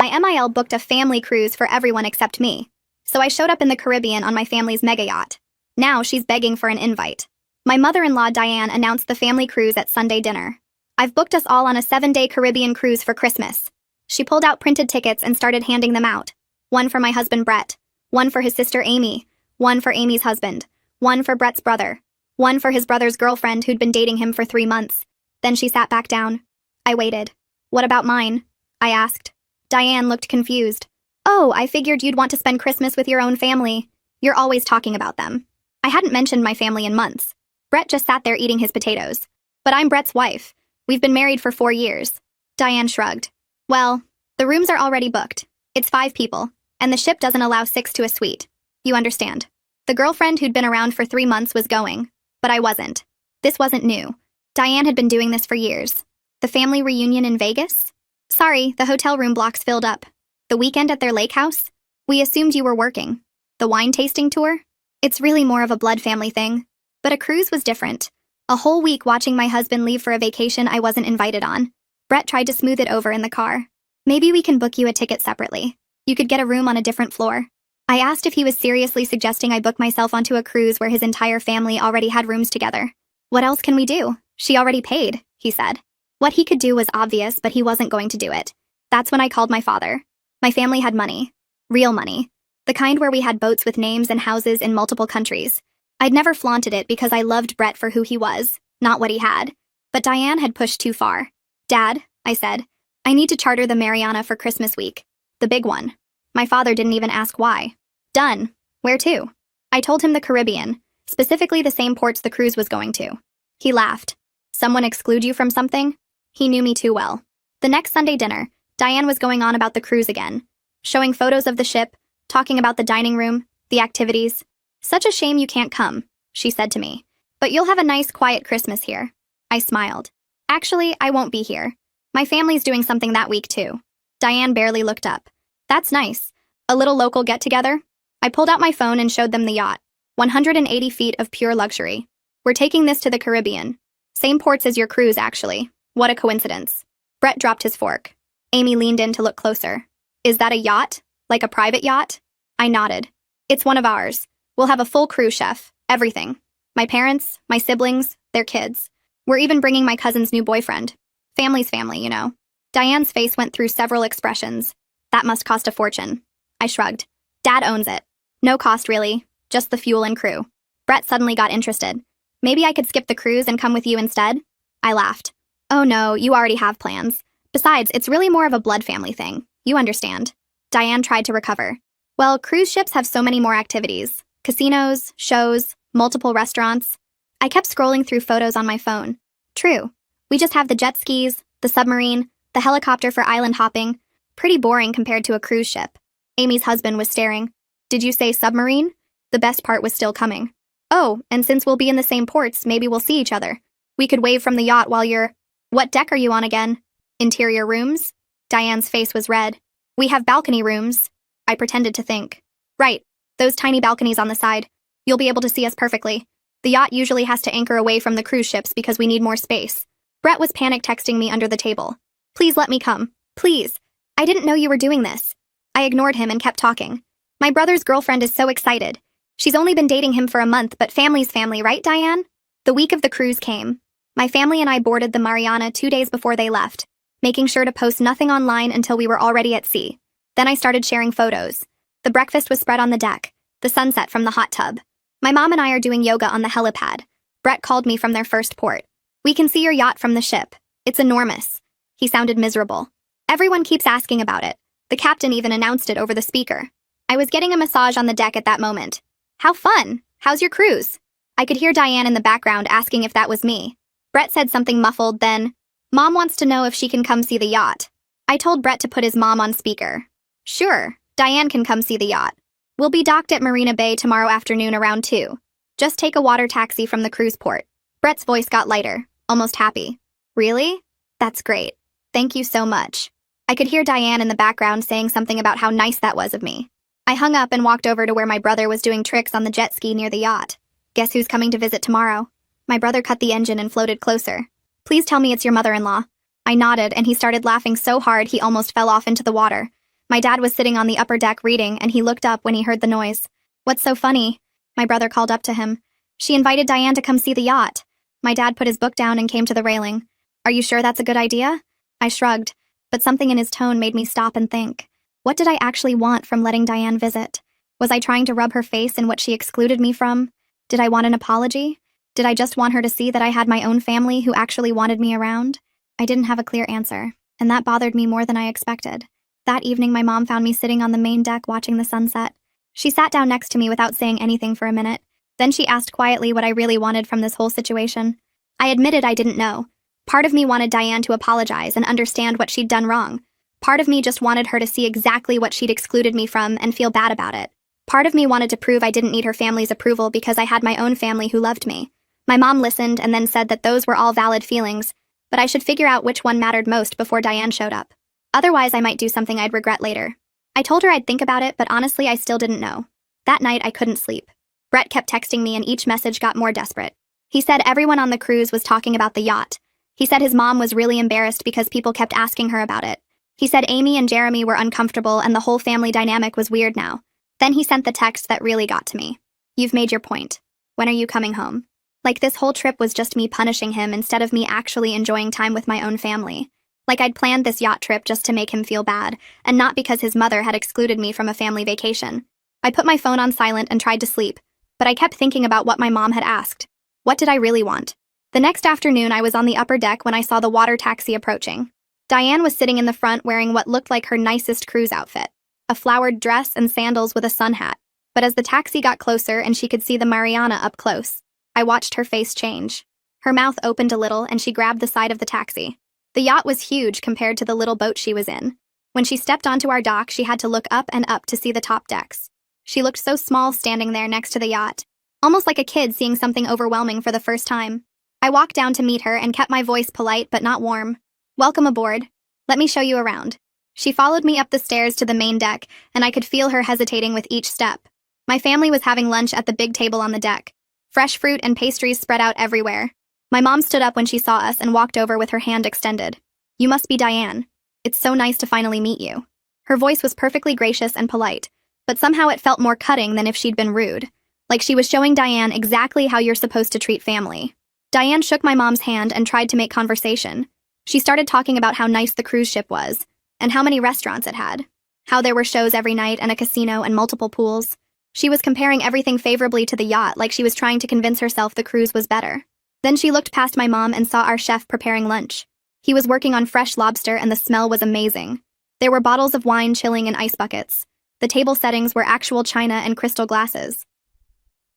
My MIL booked a family cruise for everyone except me. So I showed up in the Caribbean on my family's mega yacht. Now she's begging for an invite. My mother-in-law Diane announced the family cruise at Sunday dinner. I've booked us all on a 7-day Caribbean cruise for Christmas. She pulled out printed tickets and started handing them out. One for my husband Brett, one for his sister Amy, one for Amy's husband, one for Brett's brother, one for his brother's girlfriend who'd been dating him for 3 months. Then she sat back down. I waited. What about mine? I asked. Diane looked confused. Oh, I figured you'd want to spend Christmas with your own family. You're always talking about them. I hadn't mentioned my family in months. Brett just sat there eating his potatoes. But I'm Brett's wife. We've been married for 4 years. Diane shrugged. Well, the rooms are already booked. It's 5 people, and the ship doesn't allow 6 to a suite. You understand. The girlfriend who'd been around for 3 months was going, but I wasn't. This wasn't new. Diane had been doing this for years. The family reunion in Vegas? Sorry, the hotel room blocks filled up. The weekend at their lake house? We assumed you were working. The wine tasting tour? It's really more of a blood family thing. But a cruise was different. A whole week watching my husband leave for a vacation I wasn't invited on. Brett tried to smooth it over in the car. Maybe we can book you a ticket separately. You could get a room on a different floor. I asked if he was seriously suggesting I book myself onto a cruise where his entire family already had rooms together. What else can we do? She already paid, he said. What he could do was obvious, but he wasn't going to do it. That's when I called my father. My family had money. Real money. The kind where we had boats with names and houses in multiple countries. I'd never flaunted it because I loved Brett for who he was, not what he had. But Diane had pushed too far. Dad, I said, I need to charter the Mariana for Christmas week. The big one. My father didn't even ask why. Done. Where to? I told him the Caribbean, specifically the same ports the cruise was going to. He laughed. Someone exclude you from something? He knew me too well. The next Sunday dinner, Diane was going on about the cruise again, showing photos of the ship, talking about the dining room, the activities. Such a shame you can't come, she said to me. But you'll have a nice, quiet Christmas here. I smiled. Actually, I won't be here. My family's doing something that week too. Diane barely looked up. That's nice. A little local get-together? I pulled out my phone and showed them the yacht. 180 feet of pure luxury. We're taking this to the Caribbean. Same ports as your cruise, actually. What a coincidence. Brett dropped his fork. Amy leaned in to look closer. Is that a yacht? Like a private yacht? I nodded. It's one of ours. We'll have a full crew, chef. Everything. My parents, my siblings, their kids. We're even bringing my cousin's new boyfriend. Family's family, you know. Diane's face went through several expressions. That must cost a fortune. I shrugged. Dad owns it. No cost, really. Just the fuel and crew. Brett suddenly got interested. Maybe I could skip the cruise and come with you instead? I laughed. Oh no, you already have plans. Besides, it's really more of a blood family thing. You understand. Diane tried to recover. Well, cruise ships have so many more activities. Casinos, shows, multiple restaurants. I kept scrolling through photos on my phone. True. We just have the jet skis, the submarine, the helicopter for island hopping. Pretty boring compared to a cruise ship. Amy's husband was staring. Did you say submarine? The best part was still coming. Oh, and since we'll be in the same ports, maybe we'll see each other. We could wave from the yacht while you're... What deck are you on again? Interior rooms? Diane's face was red. We have balcony rooms. I pretended to think. Right. Those tiny balconies on the side. You'll be able to see us perfectly. The yacht usually has to anchor away from the cruise ships because we need more space. Brett was panic texting me under the table. Please let me come. Please. I didn't know you were doing this. I ignored him and kept talking. My brother's girlfriend is so excited. She's only been dating him for a month, but family's family, right, Diane? The week of the cruise came. My family and I boarded the Mariana 2 days before they left, making sure to post nothing online until we were already at sea. Then I started sharing photos. The breakfast was spread on the deck, the sunset from the hot tub. My mom and I are doing yoga on the helipad. Brett called me from their first port. We can see your yacht from the ship. It's enormous. He sounded miserable. Everyone keeps asking about it. The captain even announced it over the speaker. I was getting a massage on the deck at that moment. How fun! How's your cruise? I could hear Diane in the background asking if that was me. Brett said something muffled, then, Mom wants to know if she can come see the yacht. I told Brett to put his mom on speaker. Sure, Diane can come see the yacht. We'll be docked at Marina Bay tomorrow afternoon around 2. Just take a water taxi from the cruise port. Brett's voice got lighter, almost happy. Really? That's great. Thank you so much. I could hear Diane in the background saying something about how nice that was of me. I hung up and walked over to where my brother was doing tricks on the jet ski near the yacht. Guess who's coming to visit tomorrow? My brother cut the engine and floated closer. Please tell me it's your mother-in-law. I nodded, and he started laughing so hard he almost fell off into the water. My dad was sitting on the upper deck reading, and he looked up when he heard the noise. "What's so funny?" My brother called up to him. "She invited Diane to come see the yacht." My dad put his book down and came to the railing. "Are you sure that's a good idea?" I shrugged, but something in his tone made me stop and think. What did I actually want from letting Diane visit? Was I trying to rub her face in what she excluded me from? Did I want an apology? Did I just want her to see that I had my own family who actually wanted me around? I didn't have a clear answer, and that bothered me more than I expected. That evening, my mom found me sitting on the main deck watching the sunset. She sat down next to me without saying anything for a minute. Then she asked quietly what I really wanted from this whole situation. I admitted I didn't know. Part of me wanted Diane to apologize and understand what she'd done wrong. Part of me just wanted her to see exactly what she'd excluded me from and feel bad about it. Part of me wanted to prove I didn't need her family's approval because I had my own family who loved me. My mom listened and then said that those were all valid feelings, but I should figure out which one mattered most before Diane showed up. Otherwise, I might do something I'd regret later. I told her I'd think about it, but honestly, I still didn't know. That night, I couldn't sleep. Brett kept texting me, and each message got more desperate. He said everyone on the cruise was talking about the yacht. He said his mom was really embarrassed because people kept asking her about it. He said Amy and Jeremy were uncomfortable and the whole family dynamic was weird now. Then he sent the text that really got to me. "You've made your point. When are you coming home?" Like this whole trip was just me punishing him instead of me actually enjoying time with my own family. Like I'd planned this yacht trip just to make him feel bad, and not because his mother had excluded me from a family vacation. I put my phone on silent and tried to sleep, but I kept thinking about what my mom had asked. What did I really want? The next afternoon, I was on the upper deck when I saw the water taxi approaching. Diane was sitting in the front wearing what looked like her nicest cruise outfit, a flowered dress and sandals with a sun hat. But as the taxi got closer and she could see the Mariana up close, I watched her face change. Her mouth opened a little and she grabbed the side of the taxi. The yacht was huge compared to the little boat she was in. When she stepped onto our dock, she had to look up and up to see the top decks. She looked so small standing there next to the yacht, almost like a kid seeing something overwhelming for the first time. I walked down to meet her and kept my voice polite but not warm. "Welcome aboard. Let me show you around." She followed me up the stairs to the main deck, and I could feel her hesitating with each step. My family was having lunch at the big table on the deck. Fresh fruit and pastries spread out everywhere. My mom stood up when she saw us and walked over with her hand extended. "You must be Diane. It's so nice to finally meet you." Her voice was perfectly gracious and polite, but somehow it felt more cutting than if she'd been rude. Like she was showing Diane exactly how you're supposed to treat family. Diane shook my mom's hand and tried to make conversation. She started talking about how nice the cruise ship was, and how many restaurants it had, how there were shows every night and a casino and multiple pools. She was comparing everything favorably to the yacht, like she was trying to convince herself the cruise was better. Then she looked past my mom and saw our chef preparing lunch. He was working on fresh lobster and the smell was amazing. There were bottles of wine chilling in ice buckets. The table settings were actual china and crystal glasses.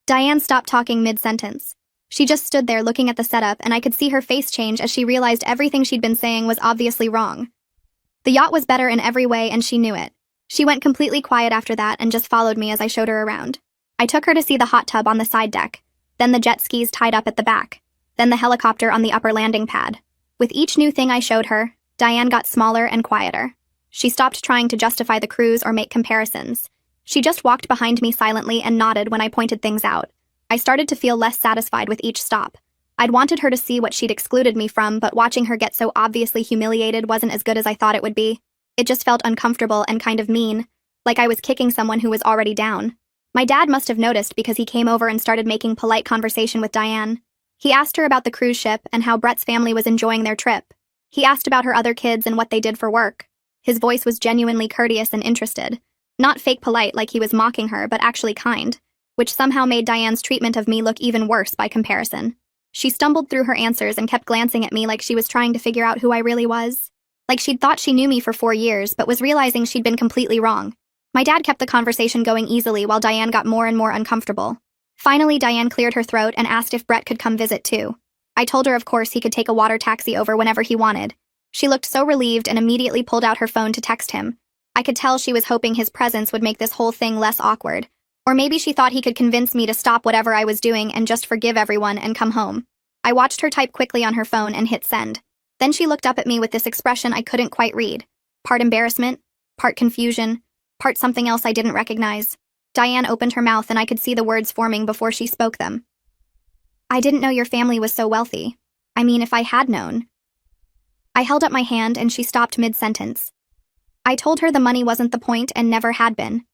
Diane stopped talking mid-sentence. She just stood there looking at the setup, and I could see her face change as she realized everything she'd been saying was obviously wrong. The yacht was better in every way, and she knew it. She went completely quiet after that and just followed me as I showed her around. I took her to see the hot tub on the side deck, then the jet skis tied up at the back, then the helicopter on the upper landing pad. With each new thing I showed her, Diane got smaller and quieter. She stopped trying to justify the cruise or make comparisons. She just walked behind me silently and nodded when I pointed things out. I started to feel less satisfied with each stop. I'd wanted her to see what she'd excluded me from, but watching her get so obviously humiliated wasn't as good as I thought it would be. It just felt uncomfortable and kind of mean, like I was kicking someone who was already down. My dad must have noticed because he came over and started making polite conversation with Diane. He asked her about the cruise ship and how Brett's family was enjoying their trip. He asked about her other kids and what they did for work. His voice was genuinely courteous and interested. Not fake polite like he was mocking her, but actually kind, which somehow made Diane's treatment of me look even worse by comparison. She stumbled through her answers and kept glancing at me like she was trying to figure out who I really was. Like she'd thought she knew me for 4 years, but was realizing she'd been completely wrong. My dad kept the conversation going easily while Diane got more and more uncomfortable. Finally, Diane cleared her throat and asked if Brett could come visit too. I told her of course he could take a water taxi over whenever he wanted. She looked so relieved and immediately pulled out her phone to text him. I could tell she was hoping his presence would make this whole thing less awkward. Or maybe she thought he could convince me to stop whatever I was doing and just forgive everyone and come home. I watched her type quickly on her phone and hit send. Then she looked up at me with this expression I couldn't quite read. Part embarrassment, part confusion, part something else I didn't recognize. Diane opened her mouth and I could see the words forming before she spoke them. "I didn't know your family was so wealthy. I mean, if I had known." I held up my hand and she stopped mid-sentence. I told her the money wasn't the point and never had been.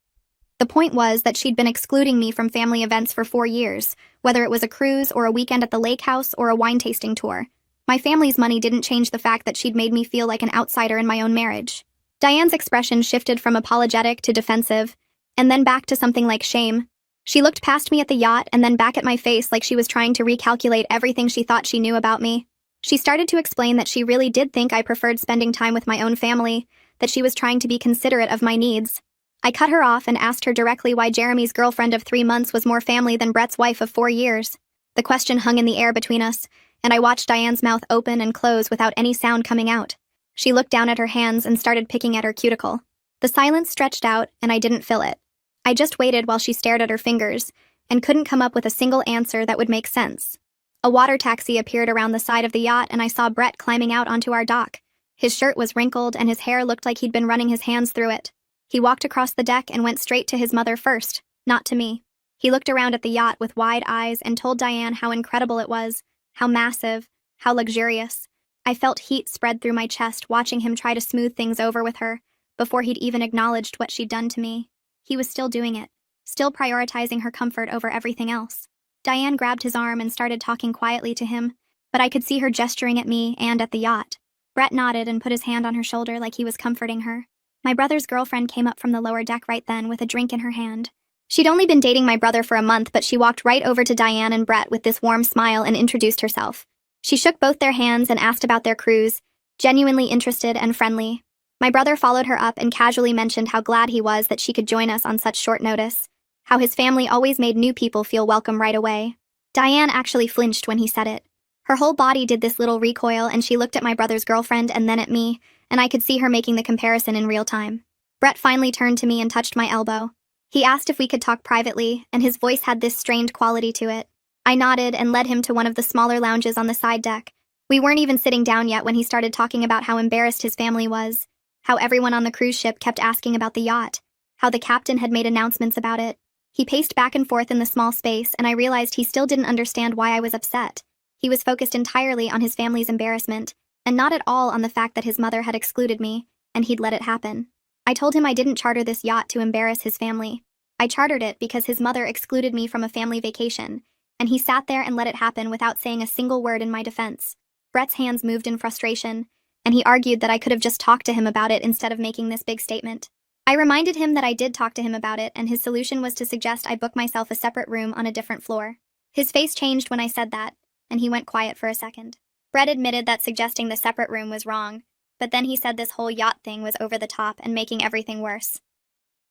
The point was that she'd been excluding me from family events for 4 years, whether it was a cruise or a weekend at the lake house or a wine tasting tour. My family's money didn't change the fact that she'd made me feel like an outsider in my own marriage. Diane's expression shifted from apologetic to defensive, and then back to something like shame. She looked past me at the yacht and then back at my face like she was trying to recalculate everything she thought she knew about me. She started to explain that she really did think I preferred spending time with my own family, that she was trying to be considerate of my needs. I cut her off and asked her directly why Jeremy's girlfriend of 3 months was more family than Brett's wife of 4 years. The question hung in the air between us, and I watched Diane's mouth open and close without any sound coming out. She looked down at her hands and started picking at her cuticle. The silence stretched out, and I didn't fill it. I just waited while she stared at her fingers, and couldn't come up with a single answer that would make sense. A water taxi appeared around the side of the yacht, and I saw Brett climbing out onto our dock. His shirt was wrinkled, and his hair looked like he'd been running his hands through it. He walked across the deck and went straight to his mother first, not to me. He looked around at the yacht with wide eyes and told Diane how incredible it was, how massive, how luxurious. I felt heat spread through my chest watching him try to smooth things over with her, before he'd even acknowledged what she'd done to me. He was still doing it, still prioritizing her comfort over everything else. Diane grabbed his arm and started talking quietly to him, but I could see her gesturing at me and at the yacht. Brett nodded and put his hand on her shoulder like he was comforting her. My brother's girlfriend came up from the lower deck right then with a drink in her hand. She'd only been dating my brother for a month, but she walked right over to Diane and Brett with this warm smile and introduced herself. She shook both their hands and asked about their cruise, genuinely interested and friendly. My brother followed her up and casually mentioned how glad he was that she could join us on such short notice, how his family always made new people feel welcome right away. Diane actually flinched when he said it. Her whole body did this little recoil, and she looked at my brother's girlfriend and then at me, and I could see her making the comparison in real time. Brett finally turned to me and touched my elbow. He asked if we could talk privately, and his voice had this strained quality to it. I nodded and led him to one of the smaller lounges on the side deck. We weren't even sitting down yet when he started talking about how embarrassed his family was, how everyone on the cruise ship kept asking about the yacht, how the captain had made announcements about it. He paced back and forth in the small space, and I realized he still didn't understand why I was upset. He was focused entirely on his family's embarrassment, and not at all on the fact that his mother had excluded me, and he'd let it happen. I told him I didn't charter this yacht to embarrass his family. I chartered it because his mother excluded me from a family vacation, and he sat there and let it happen without saying a single word in my defense. Brett's hands moved in frustration, and he argued that I could have just talked to him about it instead of making this big statement. I reminded him that I did talk to him about it, and his solution was to suggest I book myself a separate room on a different floor. His face changed when I said that, and he went quiet for a second. Brett admitted that suggesting the separate room was wrong, but then he said this whole yacht thing was over the top and making everything worse.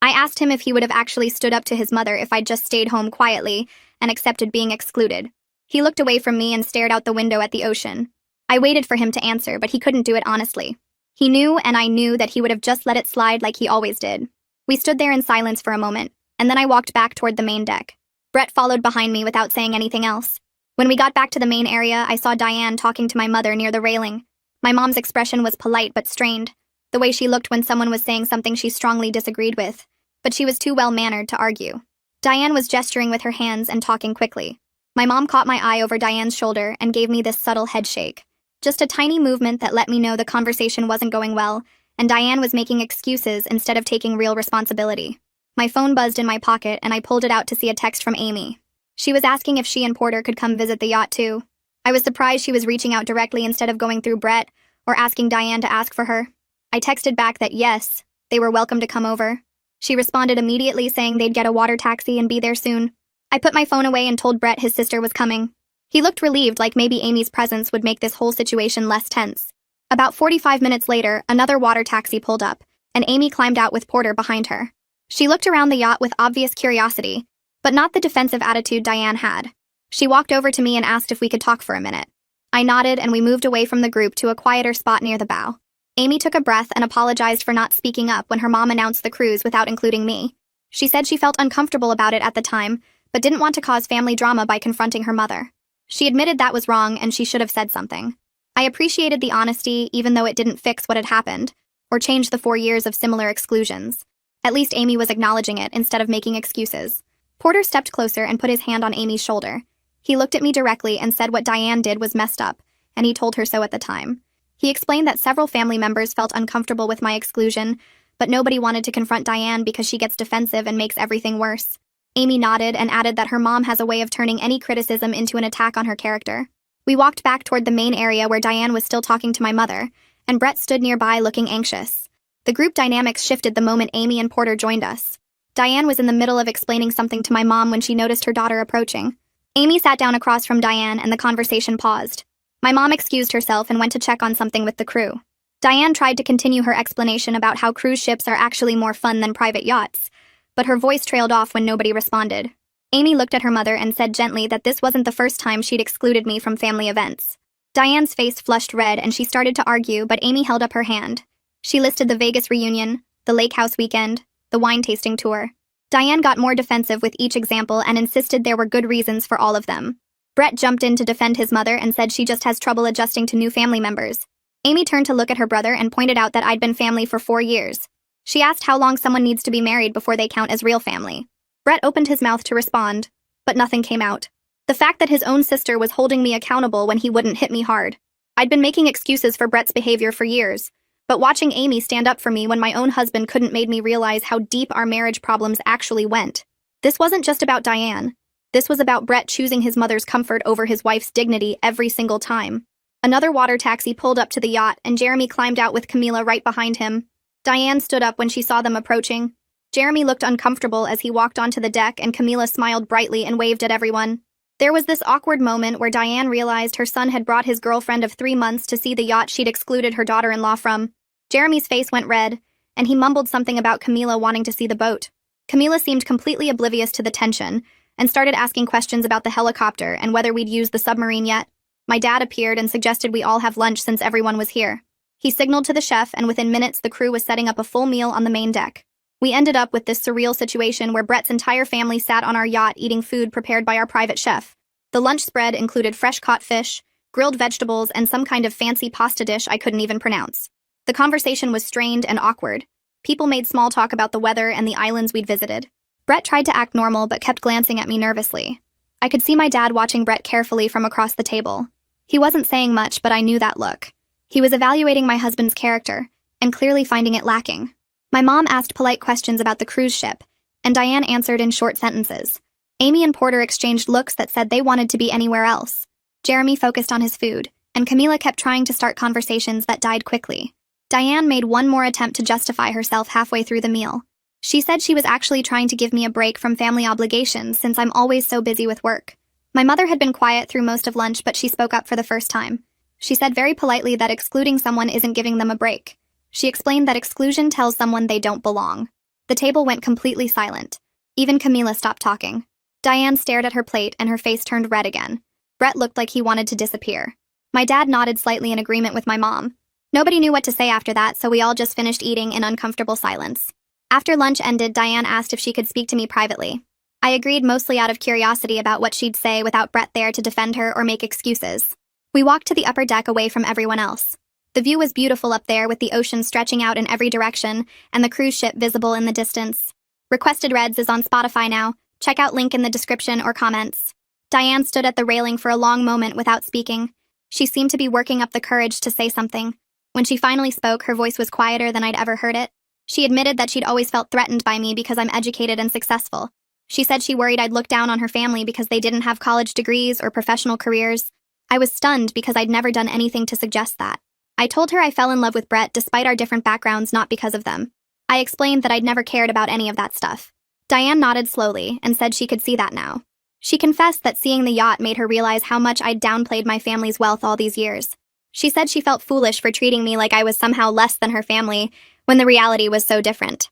I asked him if he would have actually stood up to his mother if I'd just stayed home quietly and accepted being excluded. He looked away from me and stared out the window at the ocean. I waited for him to answer, but he couldn't do it honestly. He knew, and I knew, that he would have just let it slide like he always did. We stood there in silence for a moment, and then I walked back toward the main deck. Brett followed behind me without saying anything else. When we got back to the main area, I saw Diane talking to my mother near the railing. My mom's expression was polite but strained, the way she looked when someone was saying something she strongly disagreed with, but she was too well-mannered to argue. Diane was gesturing with her hands and talking quickly. My mom caught my eye over Diane's shoulder and gave me this subtle head shake. Just a tiny movement that let me know the conversation wasn't going well, and Diane was making excuses instead of taking real responsibility. My phone buzzed in my pocket, and I pulled it out to see a text from Amy. She was asking if she and Porter could come visit the yacht too. I was surprised she was reaching out directly instead of going through Brett or asking Diane to ask for her. I texted back that yes, they were welcome to come over. She responded immediately saying they'd get a water taxi and be there soon. I put my phone away and told Brett his sister was coming. He looked relieved, like maybe Amy's presence would make this whole situation less tense. About 45 minutes later, another water taxi pulled up, and Amy climbed out with Porter behind her. She looked around the yacht with obvious curiosity, but not the defensive attitude Diane had. She walked over to me and asked if we could talk for a minute. I nodded, and we moved away from the group to a quieter spot near the bow. Amy took a breath and apologized for not speaking up when her mom announced the cruise without including me. She said she felt uncomfortable about it at the time, but didn't want to cause family drama by confronting her mother. She admitted that was wrong and she should have said something. I appreciated the honesty, even though it didn't fix what had happened, or change the 4 years of similar exclusions. At least Amy was acknowledging it instead of making excuses. Porter stepped closer and put his hand on Amy's shoulder. He looked at me directly and said what Diane did was messed up, and he told her so at the time. He explained that several family members felt uncomfortable with my exclusion, but nobody wanted to confront Diane because she gets defensive and makes everything worse. Amy nodded and added that her mom has a way of turning any criticism into an attack on her character. We walked back toward the main area where Diane was still talking to my mother, and Brett stood nearby looking anxious. The group dynamics shifted the moment Amy and Porter joined us. Diane was in the middle of explaining something to my mom when she noticed her daughter approaching. Amy sat down across from Diane and the conversation paused. My mom excused herself and went to check on something with the crew. Diane tried to continue her explanation about how cruise ships are actually more fun than private yachts, but her voice trailed off when nobody responded. Amy looked at her mother and said gently that this wasn't the first time she'd excluded me from family events. Diane's face flushed red and she started to argue, but Amy held up her hand. She listed the Vegas reunion, the lake house weekend, the wine tasting tour. Diane got more defensive with each example and insisted there were good reasons for all of them. Brett jumped in to defend his mother and said she just has trouble adjusting to new family members. Amy turned to look at her brother and pointed out that I'd been family for 4 years. She asked how long someone needs to be married before they count as real family. Brett opened his mouth to respond, but nothing came out. The fact that his own sister was holding me accountable when he wouldn't hit me hard. I'd been making excuses for Brett's behavior for years, but watching Amy stand up for me when my own husband couldn't made me realize how deep our marriage problems actually went. This wasn't just about Diane. This was about Brett choosing his mother's comfort over his wife's dignity every single time. Another water taxi pulled up to the yacht, and Jeremy climbed out with Camila right behind him. Diane stood up when she saw them approaching. Jeremy looked uncomfortable as he walked onto the deck, and Camila smiled brightly and waved at everyone. There was this awkward moment where Diane realized her son had brought his girlfriend of 3 months to see the yacht she'd excluded her daughter-in-law from. Jeremy's face went red, and he mumbled something about Camila wanting to see the boat. Camila seemed completely oblivious to the tension, and started asking questions about the helicopter and whether we'd used the submarine yet. My dad appeared and suggested we all have lunch since everyone was here. He signaled to the chef, and within minutes the crew was setting up a full meal on the main deck. We ended up with this surreal situation where Brett's entire family sat on our yacht eating food prepared by our private chef. The lunch spread included fresh-caught fish, grilled vegetables, and some kind of fancy pasta dish I couldn't even pronounce. The conversation was strained and awkward. People made small talk about the weather and the islands we'd visited. Brett tried to act normal but kept glancing at me nervously. I could see my dad watching Brett carefully from across the table. He wasn't saying much, but I knew that look. He was evaluating my husband's character, and clearly finding it lacking. My mom asked polite questions about the cruise ship, and Diane answered in short sentences. Amy and Porter exchanged looks that said they wanted to be anywhere else. Jeremy focused on his food, and Camila kept trying to start conversations that died quickly. Diane made one more attempt to justify herself halfway through the meal. She said she was actually trying to give me a break from family obligations since I'm always so busy with work. My mother had been quiet through most of lunch, but she spoke up for the first time. She said very politely that excluding someone isn't giving them a break. She explained that exclusion tells someone they don't belong. The table went completely silent. Even Camila stopped talking. Diane stared at her plate and her face turned red again. Brett looked like he wanted to disappear. My dad nodded slightly in agreement with my mom. Nobody knew what to say after that, so we all just finished eating in uncomfortable silence. After lunch ended, Diane asked if she could speak to me privately. I agreed, mostly out of curiosity about what she'd say without Brett there to defend her or make excuses. We walked to the upper deck away from everyone else. The view was beautiful up there, with the ocean stretching out in every direction and the cruise ship visible in the distance. Requested Reds is on Spotify now. Check out link in the description or comments. Diane stood at the railing for a long moment without speaking. She seemed to be working up the courage to say something. When she finally spoke, her voice was quieter than I'd ever heard it. She admitted that she'd always felt threatened by me because I'm educated and successful. She said she worried I'd look down on her family because they didn't have college degrees or professional careers. I was stunned because I'd never done anything to suggest that. I told her I fell in love with Brett despite our different backgrounds, not because of them. I explained that I'd never cared about any of that stuff. Diane nodded slowly and said she could see that now. She confessed that seeing the yacht made her realize how much I'd downplayed my family's wealth all these years. She said she felt foolish for treating me like I was somehow less than her family, when the reality was so different.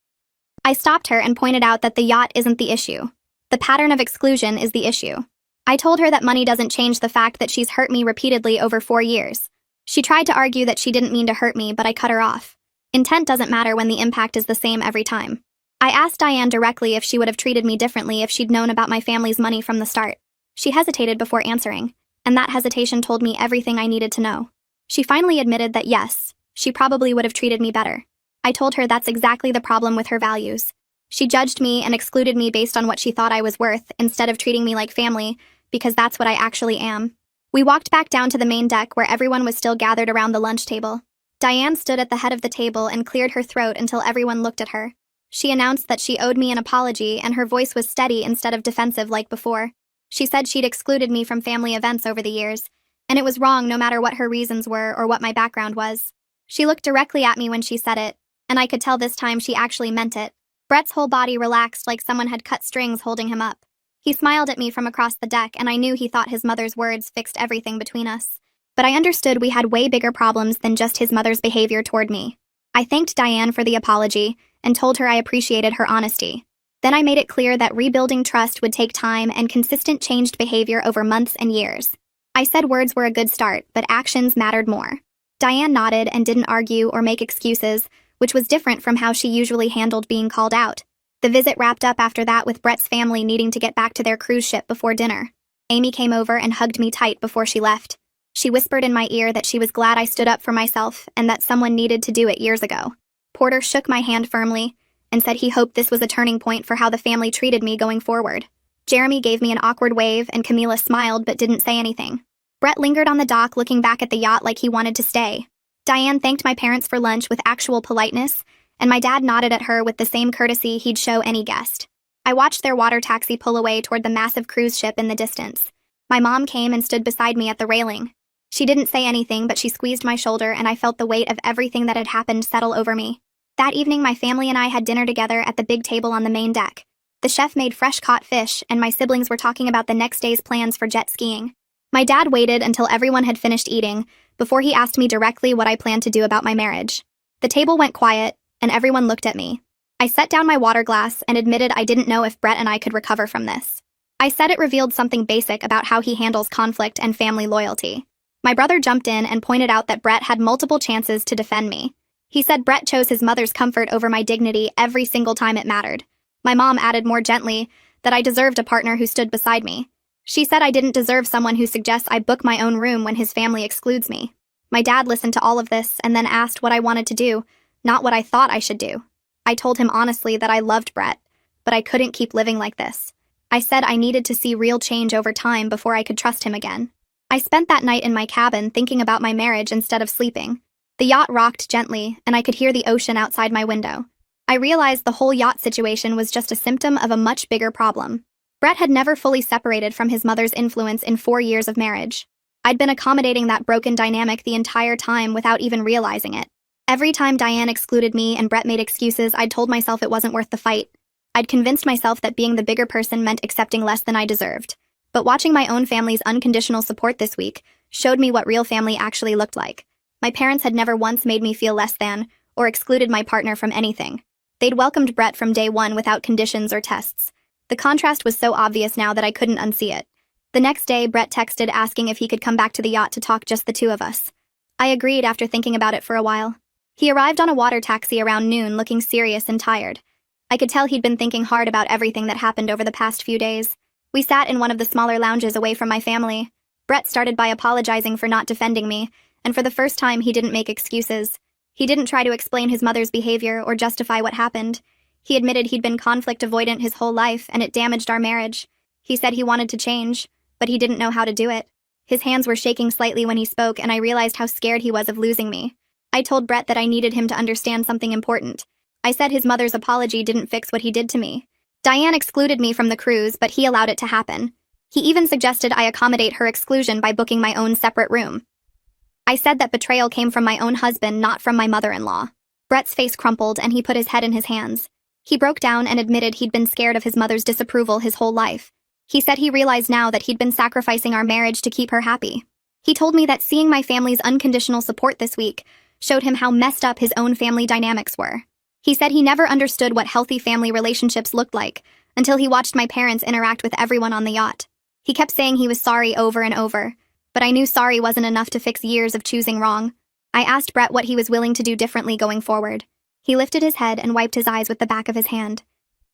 I stopped her and pointed out that the yacht isn't the issue. The pattern of exclusion is the issue. I told her that money doesn't change the fact that she's hurt me repeatedly over 4 years. She tried to argue that she didn't mean to hurt me, but I cut her off. Intent doesn't matter when the impact is the same every time. I asked Diane directly if she would have treated me differently if she'd known about my family's money from the start. She hesitated before answering, and that hesitation told me everything I needed to know. She finally admitted that yes, she probably would have treated me better. I told her that's exactly the problem with her values. She judged me and excluded me based on what she thought I was worth, instead of treating me like family, because that's what I actually am. We walked back down to the main deck where everyone was still gathered around the lunch table. Diane stood at the head of the table and cleared her throat until everyone looked at her. She announced that she owed me an apology, and her voice was steady instead of defensive like before. She said she'd excluded me from family events over the years, and it was wrong no matter what her reasons were or what my background was. She looked directly at me when she said it, and I could tell this time she actually meant it. Brett's whole body relaxed like someone had cut strings holding him up. He smiled at me from across the deck, and I knew he thought his mother's words fixed everything between us. But I understood we had way bigger problems than just his mother's behavior toward me. I thanked Diane for the apology and told her I appreciated her honesty. Then I made it clear that rebuilding trust would take time and consistent changed behavior over months and years. I said words were a good start, but actions mattered more. Diane nodded and didn't argue or make excuses, which was different from how she usually handled being called out. The visit wrapped up after that with Brett's family needing to get back to their cruise ship before dinner. Amy came over and hugged me tight before she left. She whispered in my ear that she was glad I stood up for myself and that someone needed to do it years ago. Porter shook my hand firmly and said he hoped this was a turning point for how the family treated me going forward. Jeremy gave me an awkward wave and Camila smiled but didn't say anything. Brett lingered on the dock looking back at the yacht like he wanted to stay. Diane thanked my parents for lunch with actual politeness, and my dad nodded at her with the same courtesy he'd show any guest. I watched their water taxi pull away toward the massive cruise ship in the distance. My mom came and stood beside me at the railing. She didn't say anything, but she squeezed my shoulder and I felt the weight of everything that had happened settle over me. That evening, my family and I had dinner together at the big table on the main deck. The chef made fresh-caught fish, and my siblings were talking about the next day's plans for jet skiing. My dad waited until everyone had finished eating before he asked me directly what I planned to do about my marriage. The table went quiet, and everyone looked at me. I set down my water glass and admitted I didn't know if Brett and I could recover from this. I said it revealed something basic about how he handles conflict and family loyalty. My brother jumped in and pointed out that Brett had multiple chances to defend me. He said Brett chose his mother's comfort over my dignity every single time it mattered. My mom added more gently that I deserved a partner who stood beside me. She said I didn't deserve someone who suggests I book my own room when his family excludes me. My dad listened to all of this and then asked what I wanted to do, not what I thought I should do. I told him honestly that I loved Brett, but I couldn't keep living like this. I said I needed to see real change over time before I could trust him again. I spent that night in my cabin thinking about my marriage instead of sleeping. The yacht rocked gently, and I could hear the ocean outside my window. I realized the whole yacht situation was just a symptom of a much bigger problem. Brett had never fully separated from his mother's influence in 4 years of marriage. I'd been accommodating that broken dynamic the entire time without even realizing it. Every time Diane excluded me and Brett made excuses, I'd told myself it wasn't worth the fight. I'd convinced myself that being the bigger person meant accepting less than I deserved. But watching my own family's unconditional support this week showed me what real family actually looked like. My parents had never once made me feel less than or excluded my partner from anything. They'd welcomed Brett from day one without conditions or tests. The contrast was so obvious now that I couldn't unsee it. The next day, Brett texted asking if he could come back to the yacht to talk just the two of us. I agreed after thinking about it for a while. He arrived on a water taxi around noon looking serious and tired. I could tell he'd been thinking hard about everything that happened over the past few days. We sat in one of the smaller lounges away from my family. Brett started by apologizing for not defending me, and for the first time he didn't make excuses. He didn't try to explain his mother's behavior or justify what happened. He admitted he'd been conflict avoidant his whole life and it damaged our marriage. He said he wanted to change, but he didn't know how to do it. His hands were shaking slightly when he spoke, and I realized how scared he was of losing me. I told Brett that I needed him to understand something important. I said his mother's apology didn't fix what he did to me. Diane excluded me from the cruise, but he allowed it to happen. He even suggested I accommodate her exclusion by booking my own separate room. I said that betrayal came from my own husband, not from my mother-in-law. Brett's face crumpled and he put his head in his hands. He broke down and admitted he'd been scared of his mother's disapproval his whole life. He said he realized now that he'd been sacrificing our marriage to keep her happy. He told me that seeing my family's unconditional support this week showed him how messed up his own family dynamics were. He said he never understood what healthy family relationships looked like until he watched my parents interact with everyone on the yacht. He kept saying he was sorry over and over, but I knew sorry wasn't enough to fix years of choosing wrong. I asked Brett what he was willing to do differently going forward. He lifted his head and wiped his eyes with the back of his hand.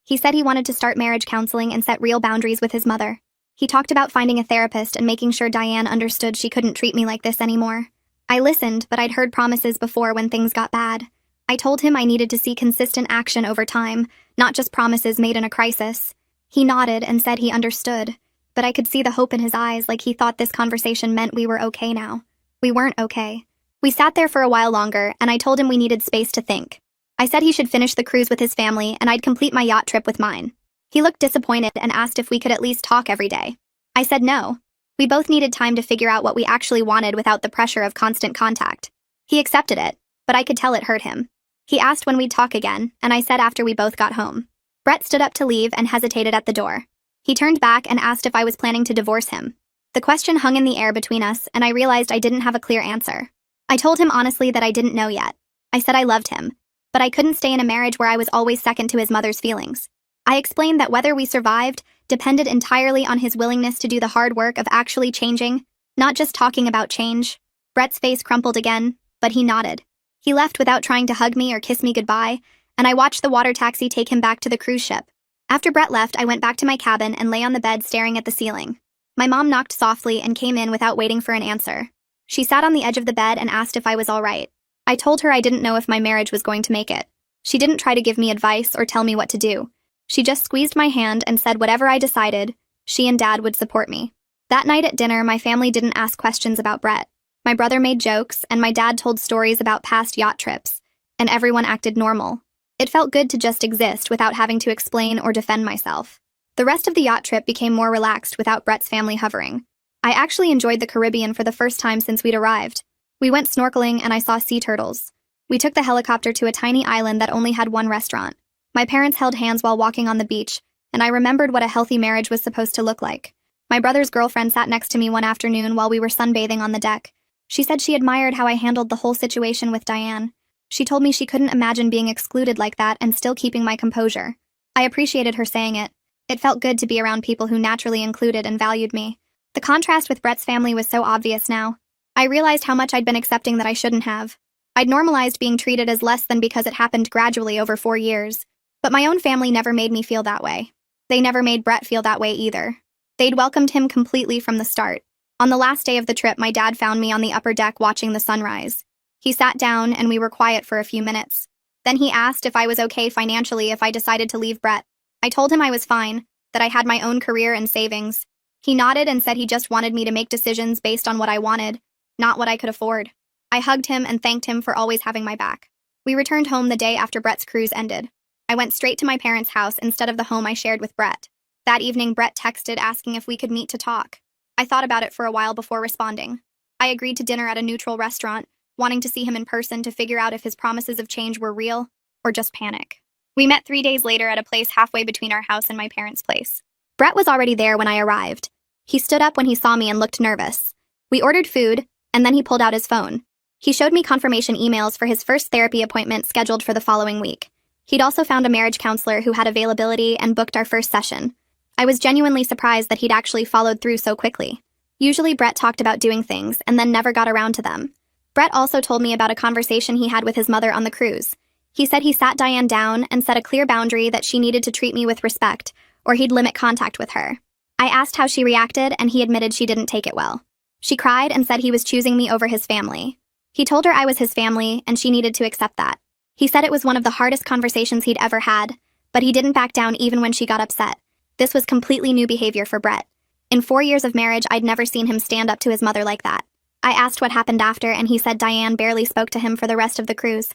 He said he wanted to start marriage counseling and set real boundaries with his mother. He talked about finding a therapist and making sure Diane understood she couldn't treat me like this anymore. I listened, but I'd heard promises before when things got bad. I told him I needed to see consistent action over time, not just promises made in a crisis. He nodded and said he understood, but I could see the hope in his eyes, like he thought this conversation meant we were okay now. We weren't okay. We sat there for a while longer, and I told him we needed space to think. I said he should finish the cruise with his family and I'd complete my yacht trip with mine. He looked disappointed and asked if we could at least talk every day. I said no. We both needed time to figure out what we actually wanted without the pressure of constant contact. He accepted it, but I could tell it hurt him. He asked when we'd talk again, and I said after we both got home. Brett stood up to leave and hesitated at the door. He turned back and asked if I was planning to divorce him. The question hung in the air between us, and I realized I didn't have a clear answer. I told him honestly that I didn't know yet. I said I loved him, but I couldn't stay in a marriage where I was always second to his mother's feelings. I explained that whether we survived depended entirely on his willingness to do the hard work of actually changing, not just talking about change. Brett's face crumpled again, but he nodded. He left without trying to hug me or kiss me goodbye, and I watched the water taxi take him back to the cruise ship. After Brett left, I went back to my cabin and lay on the bed staring at the ceiling. My mom knocked softly and came in without waiting for an answer. She sat on the edge of the bed and asked if I was all right. I told her I didn't know if my marriage was going to make it. She didn't try to give me advice or tell me what to do. She just squeezed my hand and said whatever I decided, she and Dad would support me. That night at dinner, my family didn't ask questions about Brett. My brother made jokes, and my dad told stories about past yacht trips, and everyone acted normal. It felt good to just exist without having to explain or defend myself. The rest of the yacht trip became more relaxed without Brett's family hovering. I actually enjoyed the Caribbean for the first time since we'd arrived. We went snorkeling and I saw sea turtles. We took the helicopter to a tiny island that only had one restaurant. My parents held hands while walking on the beach, and I remembered what a healthy marriage was supposed to look like. My brother's girlfriend sat next to me one afternoon while we were sunbathing on the deck. She said she admired how I handled the whole situation with Diane. She told me she couldn't imagine being excluded like that and still keeping my composure. I appreciated her saying it. It felt good to be around people who naturally included and valued me. The contrast with Brett's family was so obvious now. I realized how much I'd been accepting that I shouldn't have. I'd normalized being treated as less than because it happened gradually over 4 years. But my own family never made me feel that way. They never made Brett feel that way either. They'd welcomed him completely from the start. On the last day of the trip, my dad found me on the upper deck watching the sunrise. He sat down and we were quiet for a few minutes. Then he asked if I was okay financially if I decided to leave Brett. I told him I was fine, that I had my own career and savings. He nodded and said he just wanted me to make decisions based on what I wanted, not what I could afford. I hugged him and thanked him for always having my back. We returned home the day after Brett's cruise ended. I went straight to my parents' house instead of the home I shared with Brett. That evening, Brett texted asking if we could meet to talk. I thought about it for a while before responding. I agreed to dinner at a neutral restaurant, wanting to see him in person to figure out if his promises of change were real or just panic. We met 3 days later at a place halfway between our house and my parents' place. Brett was already there when I arrived. He stood up when he saw me and looked nervous. We ordered food, and then he pulled out his phone. He showed me confirmation emails for his first therapy appointment scheduled for the following week. He'd also found a marriage counselor who had availability and booked our first session. I was genuinely surprised that he'd actually followed through so quickly. Usually Brett talked about doing things and then never got around to them. Brett also told me about a conversation he had with his mother on the cruise. He said he sat Diane down and set a clear boundary that she needed to treat me with respect, or he'd limit contact with her. I asked how she reacted, and he admitted she didn't take it well. She cried and said he was choosing me over his family. He told her I was his family, and she needed to accept that. He said it was one of the hardest conversations he'd ever had, but he didn't back down even when she got upset. This was completely new behavior for Brett. In 4 years of marriage, I'd never seen him stand up to his mother like that. I asked what happened after, and he said Diane barely spoke to him for the rest of the cruise.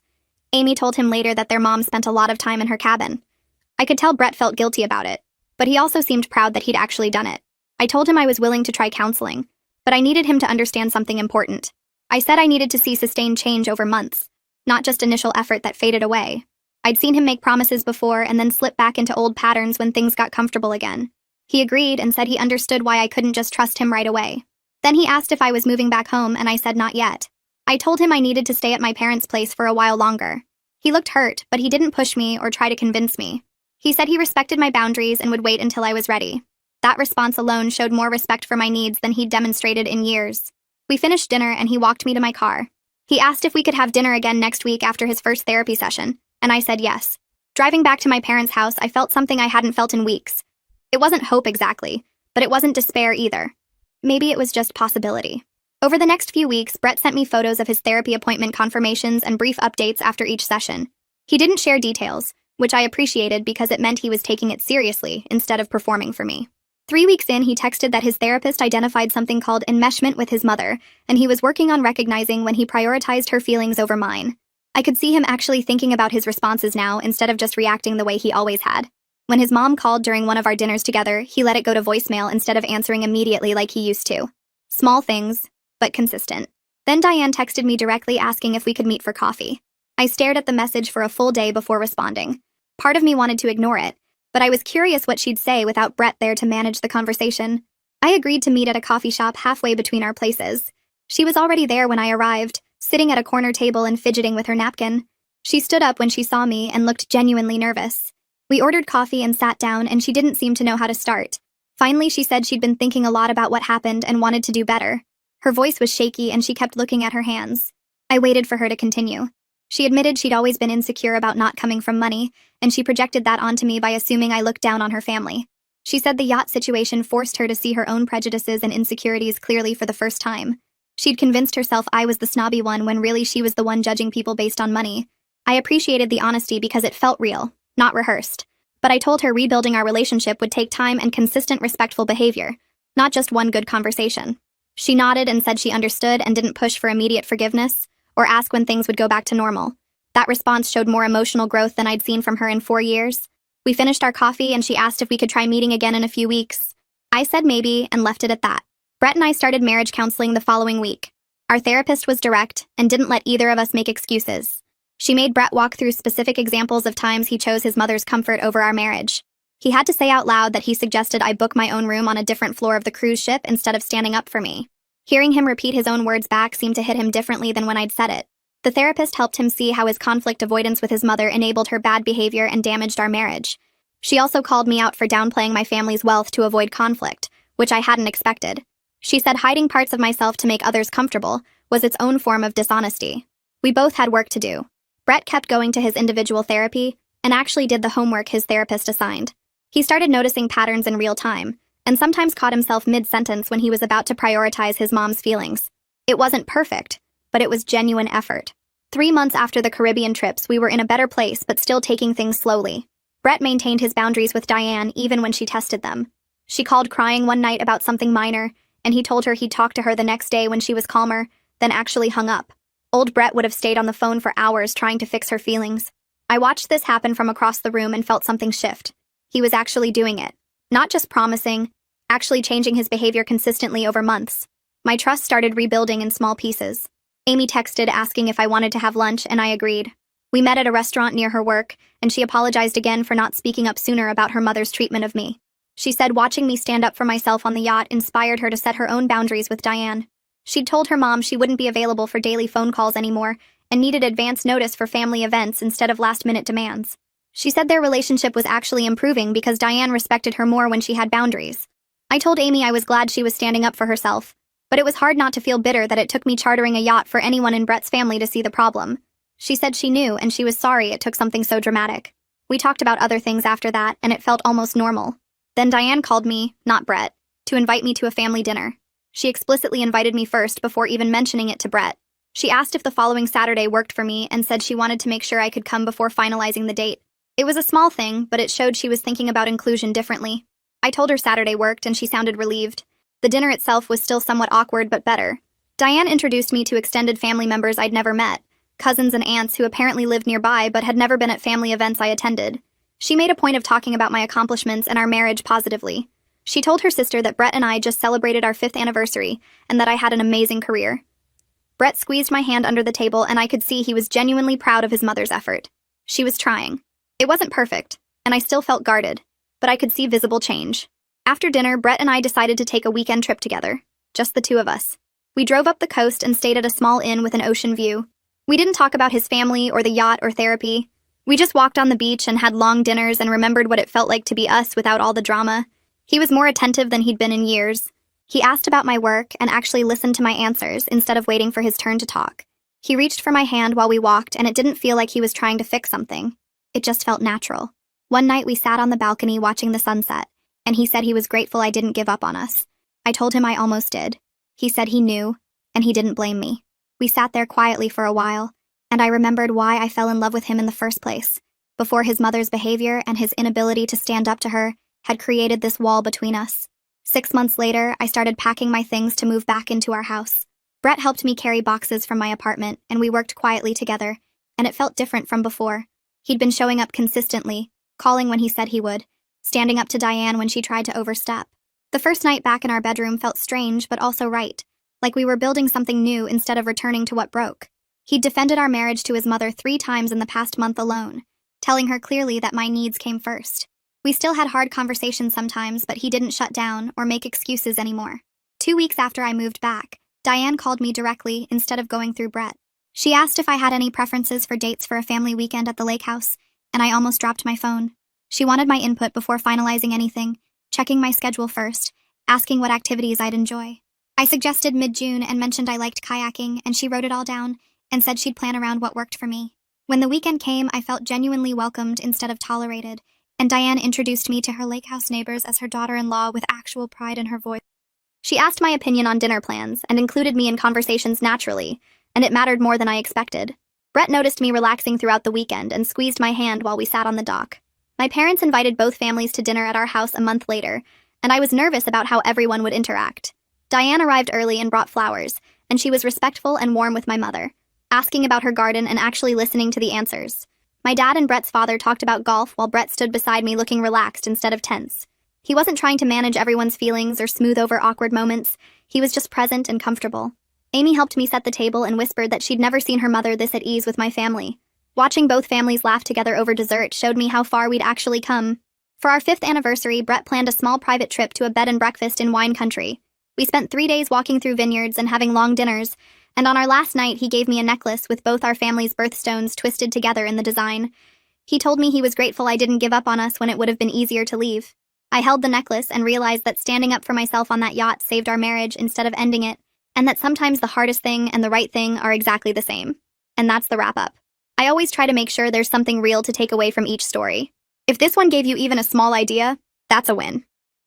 Amy told him later that their mom spent a lot of time in her cabin. I could tell Brett felt guilty about it, but he also seemed proud that he'd actually done it. I told him I was willing to try counseling, but I needed him to understand something important. I said I needed to see sustained change over months, not just initial effort that faded away. I'd seen him make promises before and then slip back into old patterns when things got comfortable again. He agreed and said he understood why I couldn't just trust him right away. Then he asked if I was moving back home, and I said not yet. I told him I needed to stay at my parents' place for a while longer. He looked hurt, but he didn't push me or try to convince me. He said he respected my boundaries and would wait until I was ready. That response alone showed more respect for my needs than he'd demonstrated in years. We finished dinner and he walked me to my car. He asked if we could have dinner again next week after his first therapy session, and I said yes. Driving back to my parents' house, I felt something I hadn't felt in weeks. It wasn't hope exactly, but it wasn't despair either. Maybe it was just possibility. Over the next few weeks, Brett sent me photos of his therapy appointment confirmations and brief updates after each session. He didn't share details, which I appreciated because it meant he was taking it seriously instead of performing for me. 3 weeks in, he texted that his therapist identified something called enmeshment with his mother, and he was working on recognizing when he prioritized her feelings over mine. I could see him actually thinking about his responses now instead of just reacting the way he always had. When his mom called during one of our dinners together, he let it go to voicemail instead of answering immediately like he used to. Small things, but consistent. Then Diane texted me directly asking if we could meet for coffee. I stared at the message for a full day before responding. Part of me wanted to ignore it, but I was curious what she'd say without Brett there to manage the conversation. I agreed to meet at a coffee shop halfway between our places. She was already there when I arrived, sitting at a corner table and fidgeting with her napkin. She stood up when she saw me and looked genuinely nervous. We ordered coffee and sat down, and she didn't seem to know how to start. Finally, she said she'd been thinking a lot about what happened and wanted to do better. Her voice was shaky and she kept looking at her hands. I waited for her to continue. She admitted she'd always been insecure about not coming from money, and she projected that onto me by assuming I looked down on her family. She said the yacht situation forced her to see her own prejudices and insecurities clearly for the first time. She'd convinced herself I was the snobby one when really she was the one judging people based on money. I appreciated the honesty because it felt real, not rehearsed. But I told her rebuilding our relationship would take time and consistent respectful behavior, not just one good conversation. She nodded and said she understood and didn't push for immediate forgiveness or ask when things would go back to normal. That response showed more emotional growth than I'd seen from her in 4 years. We finished our coffee and she asked if we could try meeting again in a few weeks. I said maybe and left it at that. Brett and I started marriage counseling the following week. Our therapist was direct and didn't let either of us make excuses. She made Brett walk through specific examples of times he chose his mother's comfort over our marriage. He had to say out loud that he suggested I book my own room on a different floor of the cruise ship instead of standing up for me. Hearing him repeat his own words back seemed to hit him differently than when I'd said it. The therapist helped him see how his conflict avoidance with his mother enabled her bad behavior and damaged our marriage. She also called me out for downplaying my family's wealth to avoid conflict, which I hadn't expected. She said hiding parts of myself to make others comfortable was its own form of dishonesty. We both had work to do. Brett kept going to his individual therapy and actually did the homework his therapist assigned. He started noticing patterns in real time, and sometimes caught himself mid-sentence when he was about to prioritize his mom's feelings. It wasn't perfect, but it was genuine effort. 3 months after the Caribbean trips, we were in a better place but still taking things slowly. Brett maintained his boundaries with Diane even when she tested them. She called crying one night about something minor, and he told her he'd talk to her the next day when she was calmer, then actually hung up. Old Brett would have stayed on the phone for hours trying to fix her feelings. I watched this happen from across the room and felt something shift. He was actually doing it. Not just promising, actually changing his behavior consistently over months. My trust started rebuilding in small pieces. Amy texted asking if I wanted to have lunch, and I agreed. We met at a restaurant near her work, and she apologized again for not speaking up sooner about her mother's treatment of me. She said watching me stand up for myself on the yacht inspired her to set her own boundaries with Diane. She'd told her mom she wouldn't be available for daily phone calls anymore and needed advance notice for family events instead of last-minute demands. She said their relationship was actually improving because Diane respected her more when she had boundaries. I told Amy I was glad she was standing up for herself, but it was hard not to feel bitter that it took me chartering a yacht for anyone in Brett's family to see the problem. She said she knew and she was sorry it took something so dramatic. We talked about other things after that, and it felt almost normal. Then Diane called me, not Brett, to invite me to a family dinner. She explicitly invited me first before even mentioning it to Brett. She asked if the following Saturday worked for me and said she wanted to make sure I could come before finalizing the date. It was a small thing, but it showed she was thinking about inclusion differently. I told her Saturday worked and she sounded relieved. The dinner itself was still somewhat awkward but better. Diane introduced me to extended family members I'd never met, cousins and aunts who apparently lived nearby but had never been at family events I attended. She made a point of talking about my accomplishments and our marriage positively. She told her sister that Brett and I just celebrated our 5th anniversary and that I had an amazing career. Brett squeezed my hand under the table and I could see he was genuinely proud of his mother's effort. She was trying. It wasn't perfect, and I still felt guarded, but I could see visible change. After dinner, Brett and I decided to take a weekend trip together, just the two of us. We drove up the coast and stayed at a small inn with an ocean view. We didn't talk about his family or the yacht or therapy. We just walked on the beach and had long dinners and remembered what it felt like to be us without all the drama. He was more attentive than he'd been in years. He asked about my work and actually listened to my answers instead of waiting for his turn to talk. He reached for my hand while we walked, and it didn't feel like he was trying to fix something. It just felt natural. One night we sat on the balcony watching the sunset, and he said he was grateful I didn't give up on us. I told him I almost did. He said he knew, and he didn't blame me. We sat there quietly for a while, and I remembered why I fell in love with him in the first place. Before his mother's behavior and his inability to stand up to her had created this wall between us. 6 months later, I started packing my things to move back into our house. Brett helped me carry boxes from my apartment, and we worked quietly together, and it felt different from before. He'd been showing up consistently, calling when he said he would, standing up to Diane when she tried to overstep. The first night back in our bedroom felt strange but also right, like we were building something new instead of returning to what broke. He'd defended our marriage to his mother 3 times in the past month alone, telling her clearly that my needs came first. We still had hard conversations sometimes, but he didn't shut down or make excuses anymore. 2 weeks after I moved back, Diane called me directly instead of going through Brett. She asked if I had any preferences for dates for a family weekend at the lake house, and I almost dropped my phone. She wanted my input before finalizing anything, checking my schedule first, asking what activities I'd enjoy. I suggested mid-June and mentioned I liked kayaking, and she wrote it all down and said she'd plan around what worked for me. When the weekend came, I felt genuinely welcomed instead of tolerated, and Diane introduced me to her lake house neighbors as her daughter-in-law with actual pride in her voice. She asked my opinion on dinner plans and included me in conversations naturally, and it mattered more than I expected. Brett noticed me relaxing throughout the weekend and squeezed my hand while we sat on the dock. My parents invited both families to dinner at our house a month later, and I was nervous about how everyone would interact. Diane arrived early and brought flowers, and she was respectful and warm with my mother, asking about her garden and actually listening to the answers. My dad and Brett's father talked about golf while Brett stood beside me looking relaxed instead of tense. He wasn't trying to manage everyone's feelings or smooth over awkward moments. He was just present and comfortable. Amy helped me set the table and whispered that she'd never seen her mother this at ease with my family. Watching both families laugh together over dessert showed me how far we'd actually come. For our 5th anniversary, Brett planned a small private trip to a bed and breakfast in wine country. We spent 3 days walking through vineyards and having long dinners, and on our last night he gave me a necklace with both our family's birthstones twisted together in the design. He told me he was grateful I didn't give up on us when it would have been easier to leave. I held the necklace and realized that standing up for myself on that yacht saved our marriage instead of ending it, and that sometimes the hardest thing and the right thing are exactly the same. And that's the wrap-up. I always try to make sure there's something real to take away from each story. If this one gave you even a small idea, that's a win.